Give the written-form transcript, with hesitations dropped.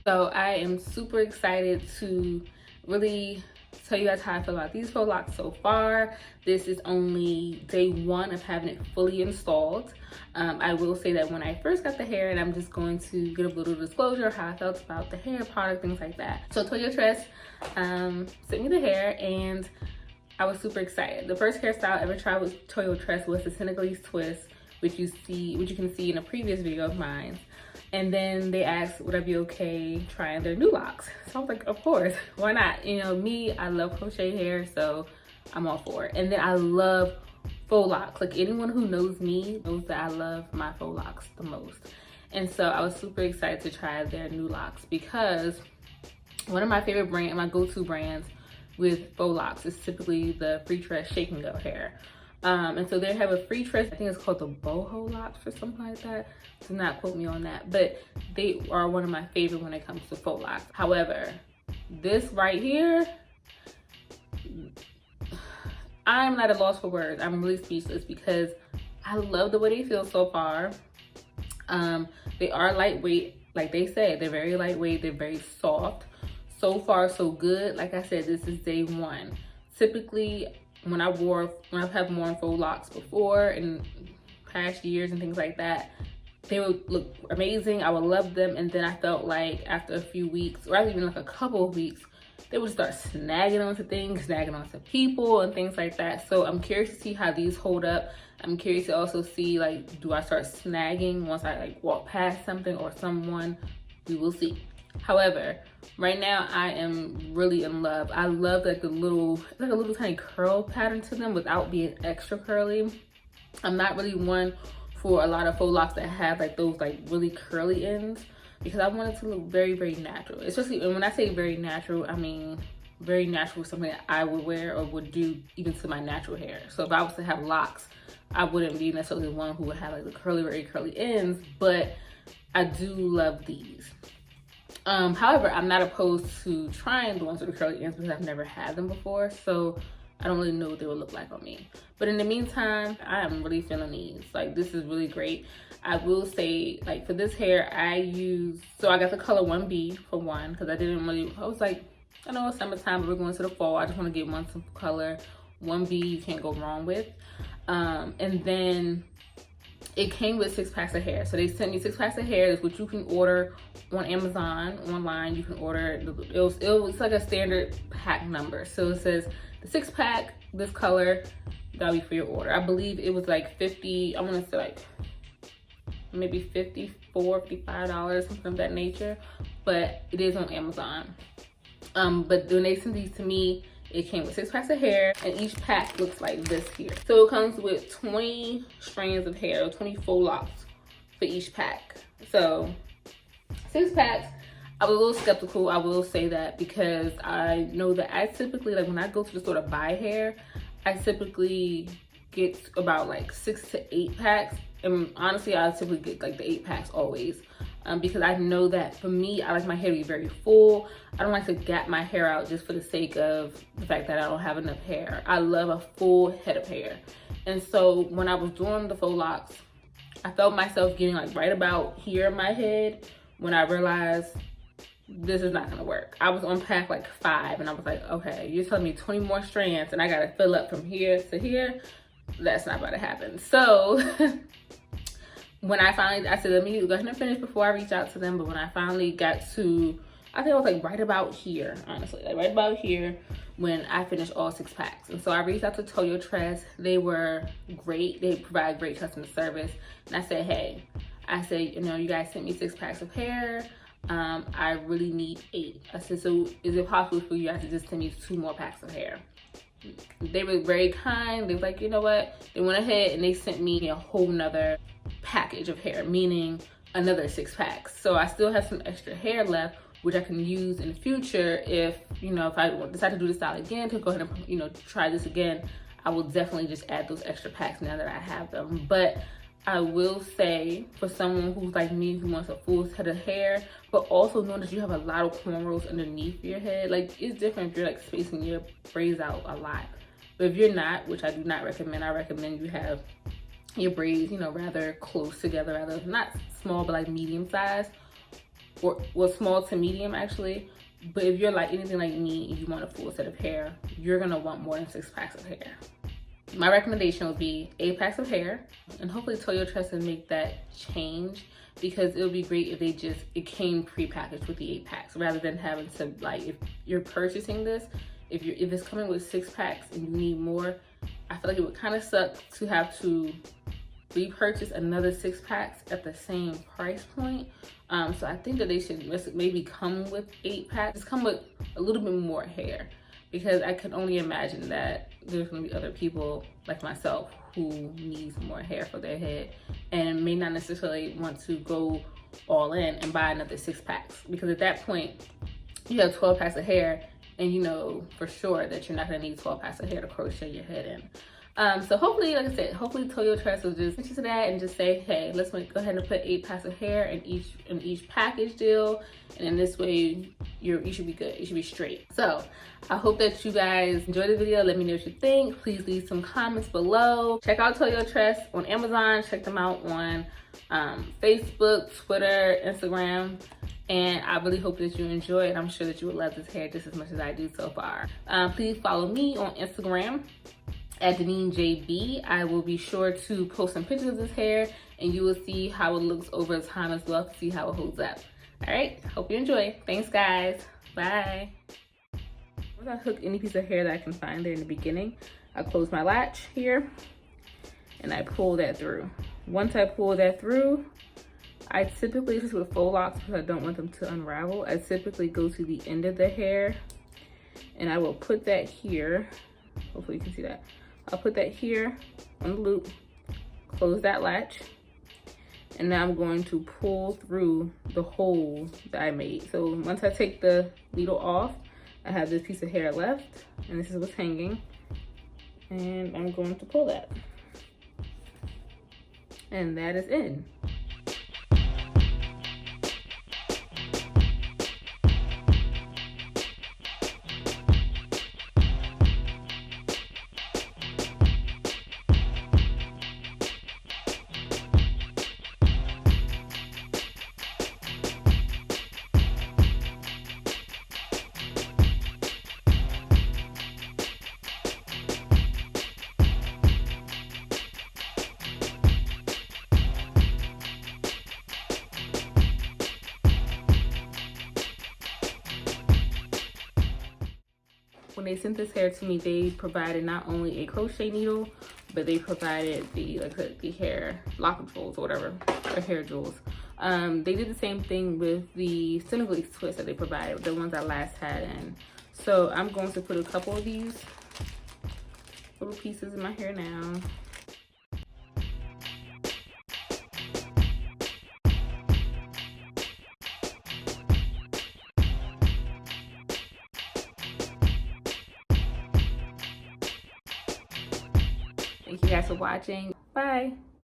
So I am super excited to really tell you guys how I feel about these Faux Locs so far. This is only day one of having it fully installed. I will say that when I first got the hair, and I'm just going to give a little disclosure of how I felt about the hair product, things like that. So Toyotress sent me the hair and I was super excited. The first hairstyle I ever tried with Toyotress was the Senegalese twist, which you can see in a previous video of mine. And then they asked, would I be okay trying their new locks? So I was like, of course, why not? You know, me, I love crochet hair, so I'm all for it. And then I love faux locks. Like anyone who knows me knows that I love my faux locks the most. And so I was super excited to try their new locks because one of my favorite brands, my go-to brands with faux locks is typically the Free Tress Shake and Go hair. And so they have a Free Tress, I think it's called the boho locks or something like that. Do not quote me on that, but they are one of my favorite when it comes to faux locks. However, this right here, I'm at a loss for words. I'm really speechless because I love the way they feel so far. They are lightweight, like they said, they're very lightweight, they're very soft. So far, so good. Like I said, this is day one. Typically, when I've worn faux locks before in past years and things like that, they would look amazing. I would love them. And then I felt like after a few weeks, or even like a couple of weeks, they would start snagging onto things, snagging onto people and things like that. So I'm curious to see how these hold up. I'm curious to also see, like, do I start snagging once I like walk past something or someone? We will see. However, right now I am really in love. I love like a little tiny curl pattern to them without being extra curly. I'm not really one for a lot of faux locks that have like those like really curly ends because I want it to look very, very natural. Especially, and when I say very natural, I mean very natural is something that I would wear or would do even to my natural hair. So if I was to have locks, I wouldn't be necessarily one who would have like the curly, very curly ends, but I do love these. However, I'm not opposed to trying the ones with the curly ends because I've never had them before, so I don't really know what they would look like on me. But in the meantime, I am really feeling these. Like, this is really great. I will say, like, for this hair, so I got the color 1B for one, because I was like, I know it's summertime, but we're going to the fall. I just want to get one simple color. 1B, you can't go wrong with. And then it came with 6 packs of hair. So they sent me 6 packs of hair. That's what you can order on Amazon online. You can order, it was like a standard pack number. So it says the 6 pack, this color, that'll be for your order. I believe it was like 50, I want to say like maybe $54, $55, something of that nature. But it is on Amazon. But when they sent these to me, it came with 6 packs of hair, and each pack looks like this here. So it comes with 20 strands of hair, 20 faux locks for each pack. So 6 packs. I was a little skeptical, I will say that, because I know that I typically, like when I go to the store to buy hair, I typically get about like 6 to 8 packs. And honestly, I typically get like the 8 packs always. Because I know that for me, I like my hair to be very full. I don't like to gap my hair out just for the sake of the fact that I don't have enough hair. I love a full head of hair. And so when I was doing the faux locks, I felt myself getting like right about here in my head when I realized this is not gonna work. I was on pack like 5 and I was like, okay, you're telling me 20 more strands and I gotta fill up from here to here? That's not about to happen. So when I said, let me go ahead and finish before I reach out to them. But when I finally got to, I think I was like right about here, honestly, like right about here when I finished all 6 packs. And so I reached out to Toyotress. They were great. They provide great customer service. And I said, hey, you know, you guys sent me 6 packs of hair. I really need 8. I said, so is it possible for you guys to just send me 2 more packs of hair? They were very kind. They were like, you know what? They went ahead and they sent me a whole nother package of hair, meaning another 6 packs. So I still have some extra hair left, which I can use in the future if, you know, if I decide to do this style again, to go ahead and, you know, try this again, I will definitely just add those extra packs now that I have them. But I will say, for someone who's like me, who wants a full head of hair, but also knowing that you have a lot of cornrows underneath your head, like it's different if you're like spacing your braids out a lot. But if you're not, which I do not recommend, I recommend you have your braids, you know, rather close together, rather not small, but like medium size. or well, small to medium actually. But if you're like anything like me and you want a full set of hair, you're gonna want more than 6 packs of hair. My recommendation would be 8 packs of hair, and hopefully Toyotress will make that change, because it would be great if it came pre-packaged with the 8 packs rather than having to, like, if you're purchasing this, if it's coming with 6 packs and you need more, I feel like it would kind of suck to have to repurchase another 6 packs at the same price point. So I think that they should maybe come with 8 packs, just come with a little bit more hair, because I can only imagine that there's gonna be other people like myself who needs more hair for their head and may not necessarily want to go all in and buy another 6 packs, because at that point you have 12 packs of hair and you know for sure that you're not gonna need 12 packs of hair to crochet your head in. So hopefully, like I said, hopefully Toyotress will just listen to that and just say, hey, let's go ahead and put 8 packs of hair in each package deal, and in this way you should be good, you should be straight. So I hope that you guys enjoyed the video. Let me know what you think. Please leave some comments below. Check out Toyotress on Amazon. Check them out on Facebook, Twitter, Instagram. And I really hope that you enjoy it. I'm sure that you will love this hair just as much as I do so far. Please follow me on Instagram at DanineJB. I will be sure to post some pictures of this hair, and you will see how it looks over time as well to see how it holds up. All right, hope you enjoy. Thanks guys, bye. Once I hook any piece of hair that I can find there in the beginning, I close my latch here and I pull that through. Once I pull that through, I typically, just with faux locks because I don't want them to unravel, I typically go to the end of the hair and I will put that here. Hopefully you can see that. I'll put that here on the loop, close that latch, and now I'm going to pull through the hole that I made. So once I take the needle off, I have this piece of hair left, and this is what's hanging, and I'm going to pull that. And that is in. When they sent this hair to me, they provided not only a crochet needle, but they provided the, like the hair lock jewels or whatever, or hair jewels. They did the same thing with the Senegalese twist that they provided, the ones I last had in. So I'm going to put a couple of these little pieces in my hair now. Thank you guys for watching. Bye.